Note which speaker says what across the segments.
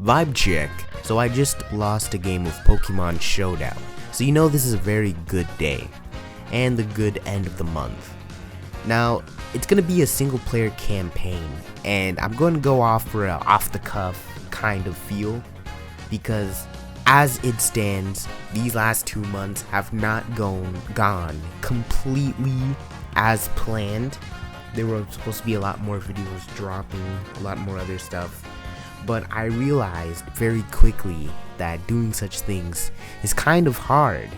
Speaker 1: Vibe check. So I just lost a game of Pokemon Showdown. So you know this is a very good day. And the good end of the month. Now, it's going to be a single player campaign. And I'm going to go off for an off the cuff kind of feel. Because as it stands, these last 2 months have not gone completely as planned. There were supposed to be a lot more videos dropping, a lot more other stuff. But I realized very quickly that doing such things is kind of hard.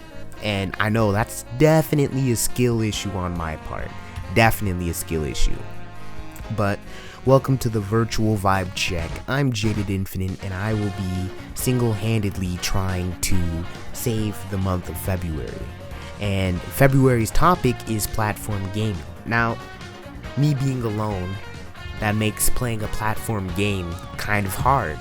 Speaker 1: And I know that's definitely a skill issue on my part. Definitely a skill issue. But welcome to the Virtual Vibe Check. I'm JadedInfinite and I will be single-handedly trying to save the month of February. And February's topic is platform gaming. Now, me being alone, that makes playing a platform game kind of hard.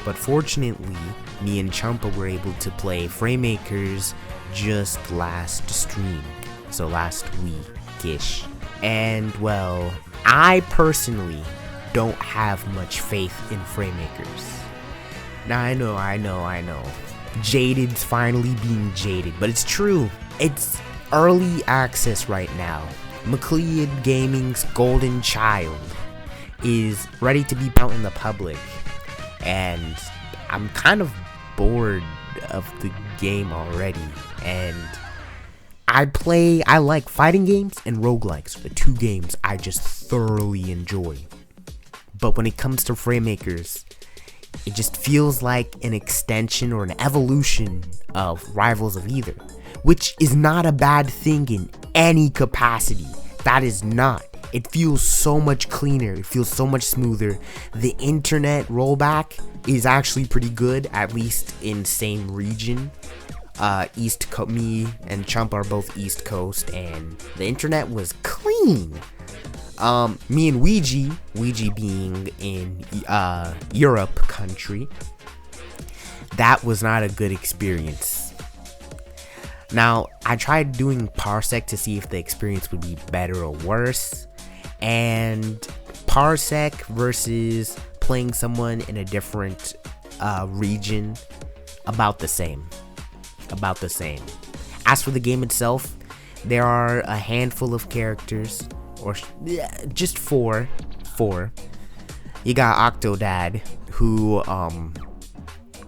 Speaker 1: But fortunately, me and Champa were able to play Fraymakers just last stream. So last week-ish. And well, I personally don't have much faith in Fraymakers. Now I know. Jaded's finally being jaded, but it's true. It's early access right now. McLeod Gaming's golden child is ready to be out in the public, and I'm kind of bored of the game already. And I like fighting games and roguelikes, the two games I just thoroughly enjoy. But when it comes to Fraymakers, it just feels like an extension or an evolution of Rivals of Either, which is not a bad thing in any capacity. That is not. It feels so much cleaner. It feels so much smoother. The internet rollback is actually pretty good, at least in same region. Me and Chump are both East Coast, and the internet was clean. Me and Ouija being in Europe country, that was not a good experience. Now, I tried doing Parsec to see if the experience would be better or worse, and Parsec versus playing someone in a different region, about the same. As for the game itself, there are a handful of characters, or just four. You got Octodad, who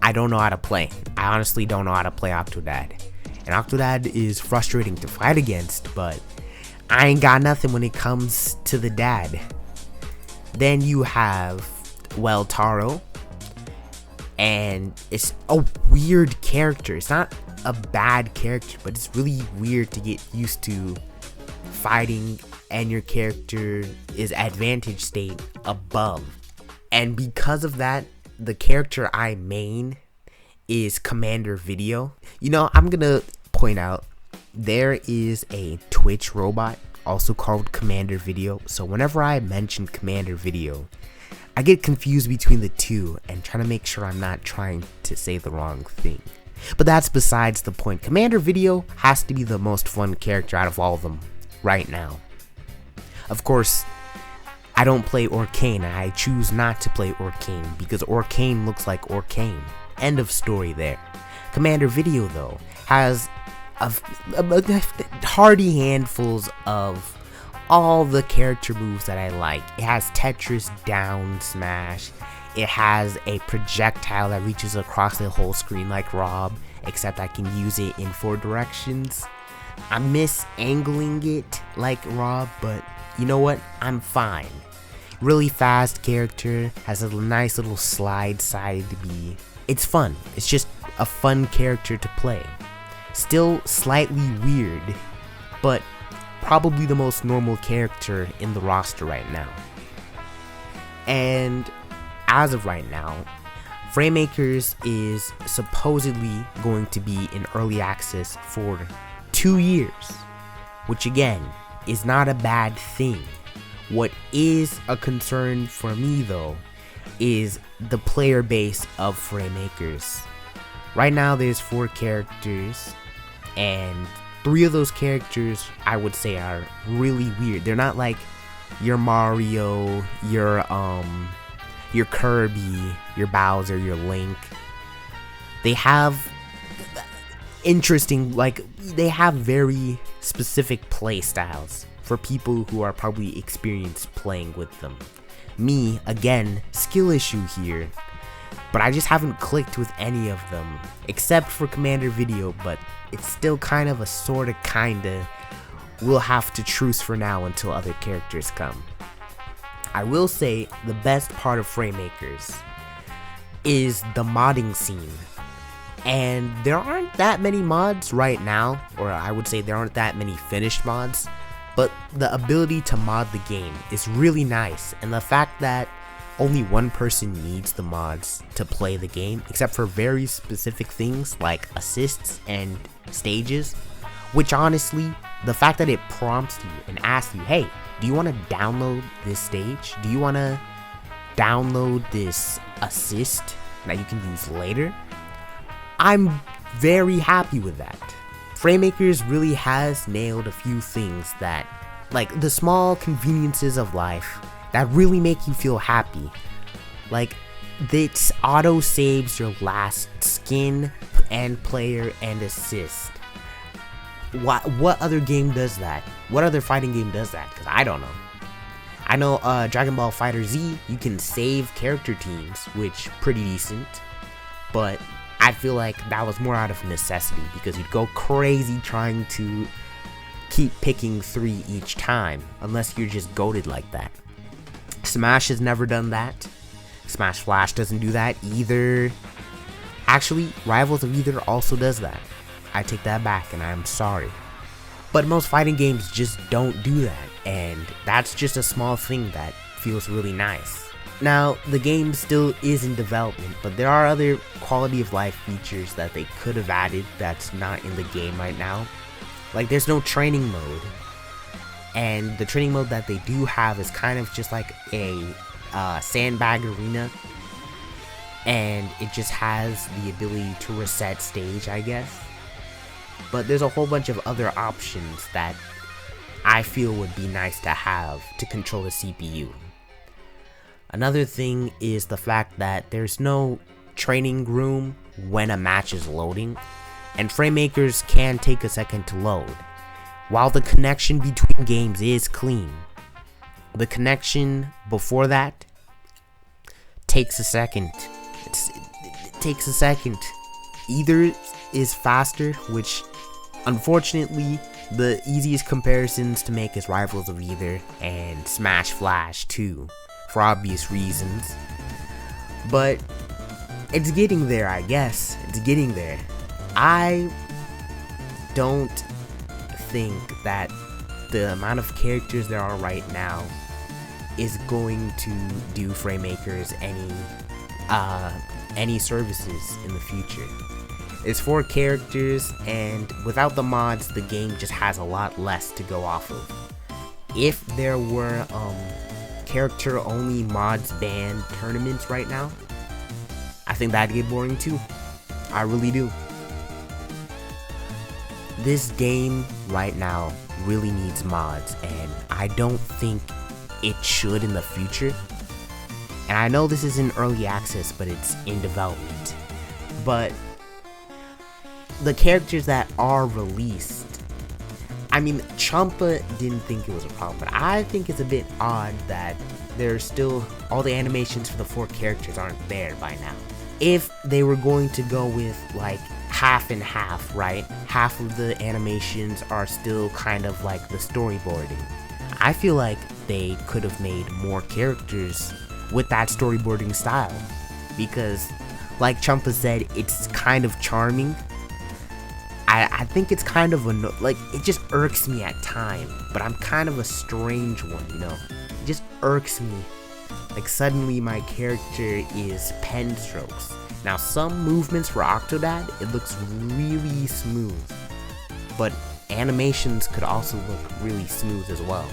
Speaker 1: I don't know how to play. I honestly don't know how to play Octodad. And Octodad is frustrating to fight against, but I ain't got nothing when it comes to the dad. Then you have, well, Taro. And it's a weird character. It's not a bad character, but it's really weird to get used to fighting and your character is advantage state above. And because of that, the character I main is Commander Video. You know, I'm gonna point out, there is a Twitch robot also called Commander Video. So whenever I mention Commander Video, I get confused between the two and trying to make sure I'm not trying to say the wrong thing. But that's besides the point. Commander Video has to be the most fun character out of all of them right now. Of course, I don't play Orcane. I choose not to play Orcane because Orcane looks like Orcane. End of story there. Commander Video, though, has a hearty handfuls of all the character moves that I like. It has Tetris down smash. It has a projectile that reaches across the whole screen like Rob, except I can use it in 4 directions. I miss angling it like Rob, but you know what? I'm fine. Really fast character, has a nice little slide side B. It's fun. It's just a fun character to play. Still slightly weird, but probably the most normal character in the roster right now. And as of right now, Fraymakers is supposedly going to be in early access for 2 years, which again is not a bad thing. What is a concern for me though is the player base of Fraymakers. Right now there's 4 characters, and 3 of those characters I would say are really weird. They're not like your Mario, your your Kirby, your Bowser, your Link. They have interesting, like, they have very specific play styles for people who are probably experienced playing with them. Me, again, skill issue here, but I just haven't clicked with any of them, except for Commander Video, but it's still kind of a sorta kinda, we'll have to truce for now until other characters come. I will say the best part of Fraymakers is the modding scene. And there aren't that many mods right now, or I would say there aren't that many finished mods, but the ability to mod the game is really nice, and the fact that only one person needs the mods to play the game, except for very specific things like assists and stages, which honestly, the fact that it prompts you and asks you, hey, do you want to download this stage? Do you want to download this assist that you can use later? I'm very happy with that. Fraymakers really has nailed a few things that, like the small conveniences of life that really make you feel happy. Like, this auto saves your last skin and player and assist. What other game does that? What other fighting game does that? Because I don't know. I know Dragon Ball FighterZ, you can save character teams, which pretty decent, but I feel like that was more out of necessity because you'd go crazy trying to keep picking 3 each time, unless you're just goated like that. Smash has never done that. Smash Flash doesn't do that either. Actually, Rivals of Aether also does that. I take that back and I'm sorry. But most fighting games just don't do that, and that's just a small thing that feels really nice. Now, the game still is in development, but there are other quality of life features that they could have added that's not in the game right now. Like, there's no training mode, and the training mode that they do have is kind of just like a sandbag arena, and it just has the ability to reset stage, I guess. But there's a whole bunch of other options that I feel would be nice to have to control the CPU. Another thing is the fact that there's no training room when a match is loading, and Fraymakers can take a second to load. While the connection between games is clean, the connection before that takes a second. It takes a second. Either is faster, which unfortunately the easiest comparisons to make is Rivals of Aether and Smash Flash 2. For obvious reasons, but it's getting there, I guess. It's getting there. I don't think that the amount of characters there are right now is going to do Fraymakers any services in the future. It's 4 characters, and without the mods, the game just has a lot less to go off of. If there were character only mods banned tournaments right now, I think that'd get boring too. I really do. This game right now really needs mods, and I don't think it should in the future. And I know this is in early access, but it's in development. But the characters that are released, I mean, Champa didn't think it was a problem, but I think it's a bit odd that there's still, all the animations for the 4 characters aren't there by now. If they were going to go with like half and half, right? Half of the animations are still kind of like the storyboarding. I feel like they could have made more characters with that storyboarding style, because like Champa said, it's kind of charming. I think it's kind of like, it just irks me at time, but I'm kind of a strange one, you know? It just irks me. Like, suddenly my character is pen strokes. Now, some movements for Octodad, it looks really smooth, but animations could also look really smooth as well.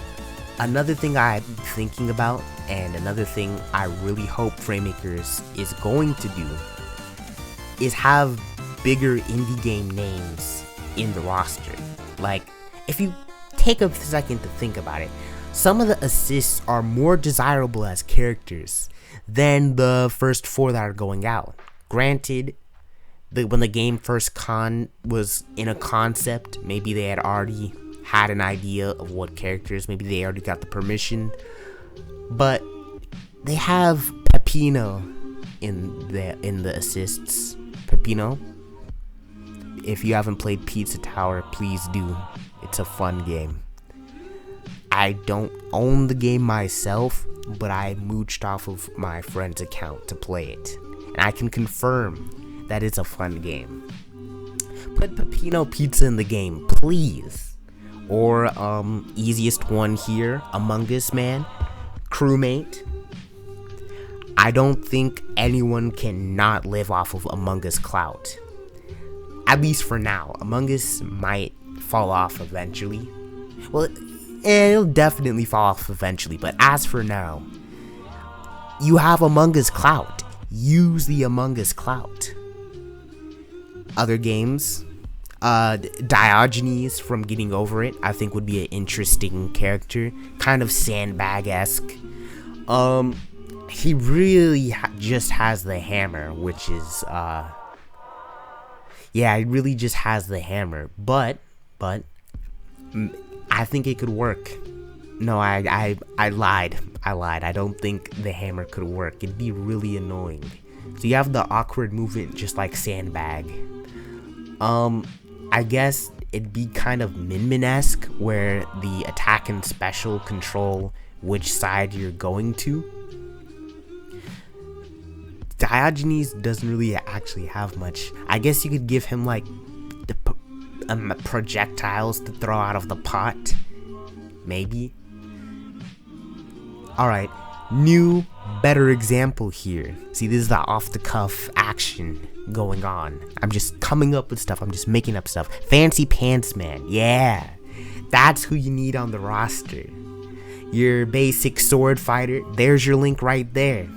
Speaker 1: Another thing I'm thinking about, and another thing I really hope Fraymakers is going to do, is have bigger indie game names in the roster. Like, if you take a second to think about it, some of the assists are more desirable as characters than the first 4 that are going out. Granted, when the game first was in a concept, maybe they had already had an idea of what characters, maybe they already got the permission, but they have Peppino in the assists. Peppino, if you haven't played Pizza Tower, please do. It's a fun game. I don't own the game myself, but I mooched off of my friend's account to play it, and I can confirm that it's a fun game. Put Peppino Pizza in the game, please. Or easiest one here, Among Us Man, crewmate. I don't think anyone can not live off of Among Us clout. At least for now. Among Us might fall off eventually. Well, it'll definitely fall off eventually, but as for now, you have Among Us clout. Use the Among Us clout. Other games, Diogenes from Getting Over It, I think would be an interesting character, kind of sandbag-esque. He really just has the hammer, which is, yeah, he really just has the hammer, but, I think it could work. No, I lied, I don't think the hammer could work, it'd be really annoying. So you have the awkward movement just like Sandbag. I guess it'd be kind of Min-Min-esque, where the attack and special control which side you're going to. Diogenes doesn't really actually have much. I guess you could give him like the projectiles to throw out of the pot. Maybe. Alright, new, better example here. See, this is the off-the-cuff action going on. I'm just coming up with stuff. I'm just making up stuff. Fancy Pants Man. Yeah. That's who you need on the roster. Your basic sword fighter. There's your link right there.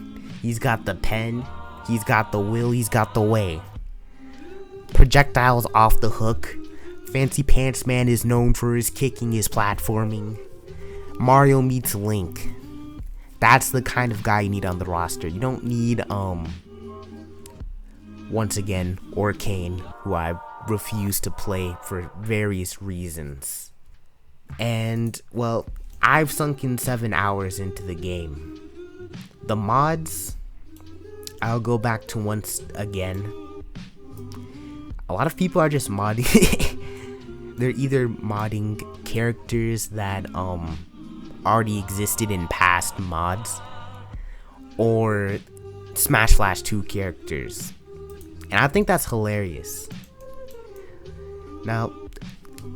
Speaker 1: He's got the pen. He's got the will. He's got the way. Projectiles off the hook. Fancy Pants Man is known for his kicking, his platforming. Mario meets Link. That's the kind of guy you need on the roster. You don't need, once again, Orcane, who I refuse to play for various reasons. And, well, I've sunk in 7 hours into the game. The mods, I'll go back to once again. A lot of people are just modding. They're either modding characters that, already existed in past mods, or Smash Flash 2 characters. And I think that's hilarious. Now,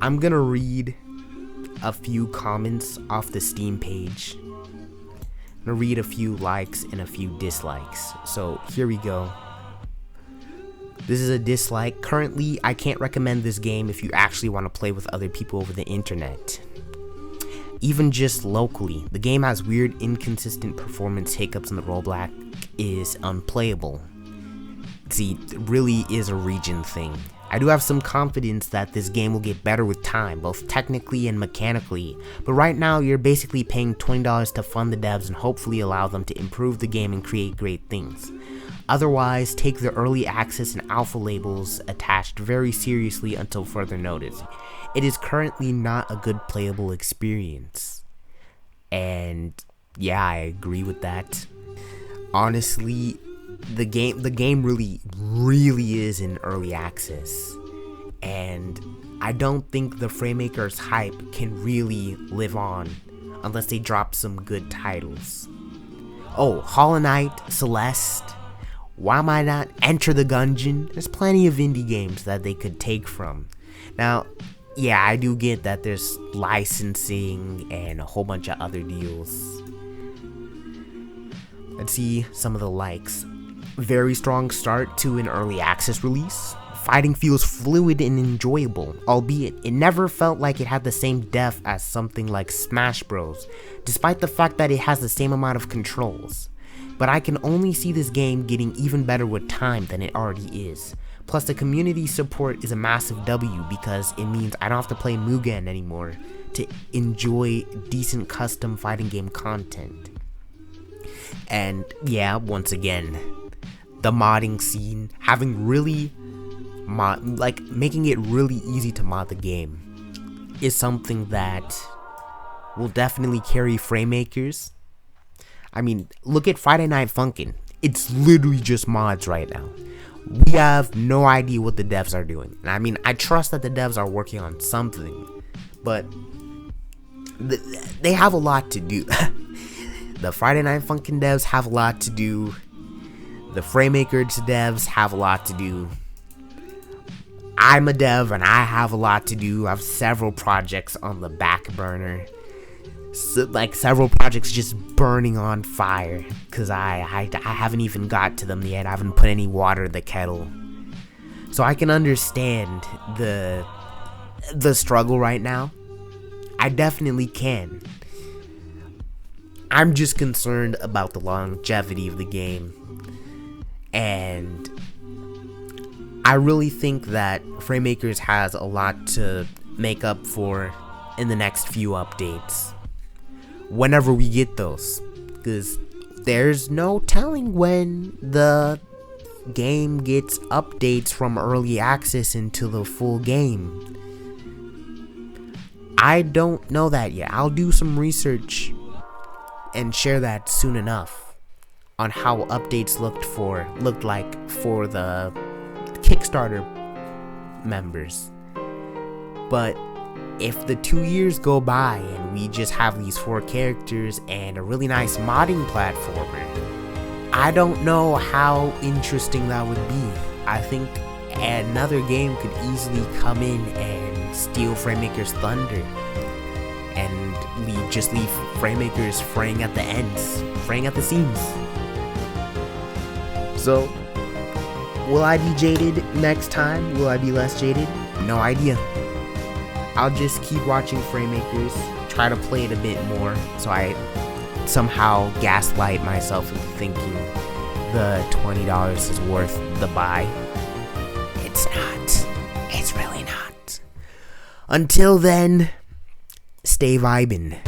Speaker 1: I'm gonna read a few comments off the Steam page. I'm gonna read a few likes and a few dislikes. So here we go. This is a dislike. Currently, I can't recommend this game if you actually want to play with other people over the internet. Even just locally, the game has weird, inconsistent performance hiccups and the rollback is unplayable. See, it really is a region thing. I do have some confidence that this game will get better with time, both technically and mechanically, but right now you're basically paying $20 to fund the devs and hopefully allow them to improve the game and create great things. Otherwise, take the early access and alpha labels attached very seriously until further notice. It is currently not a good playable experience. And yeah, I agree with that. Honestly, the game really is in early access. And I don't think the Fraymakers hype can really live on unless they drop some good titles. Oh, Hollow Knight, Celeste. Why might not Enter the Gungeon? There's plenty of indie games that they could take from. Now, yeah, I do get that there's licensing and a whole bunch of other deals. Let's see some of the likes. Very strong start to an early access release. Fighting feels fluid and enjoyable, albeit it never felt like it had the same depth as something like Smash Bros, despite the fact that it has the same amount of controls. But I can only see this game getting even better with time than it already is. Plus, the community support is a massive W because it means I don't have to play Mugen anymore to enjoy decent custom fighting game content. And yeah, once again, the modding scene, having really making it really easy to mod the game is something that will definitely carry Fraymakers. I mean, look at Friday Night Funkin'. It's literally just mods right now. We have no idea what the devs are doing. And I mean, I trust that the devs are working on something, but they have a lot to do. The Friday Night Funkin' devs have a lot to do. The Fraymakers devs have a lot to do. I'm a dev and I have a lot to do. I have several projects on the back burner. So, like, several projects just burning on fire because I haven't even got to them yet. I haven't put any water in the kettle. So I can understand the struggle right now. I definitely can. I'm just concerned about the longevity of the game. And I really think that Fraymakers has a lot to make up for in the next few updates. Whenever we get those, because there's no telling when the game gets updates from early access into the full game. I don't know that yet. I'll do some research and share that soon enough on how updates looked like for the Kickstarter members. But if the 2 years go by and we just have these 4 characters and a really nice modding platformer, I don't know how interesting that would be. I think another game could easily come in and steal Fraymakers' thunder, and we just leave Fraymakers fraying at the ends, fraying at the seams. So, will I be jaded next time? Will I be less jaded? No idea. I'll just keep watching Fraymakers, try to play it a bit more, so I somehow gaslight myself into thinking the $20 is worth the buy. It's not. It's really not. Until then, stay vibin'.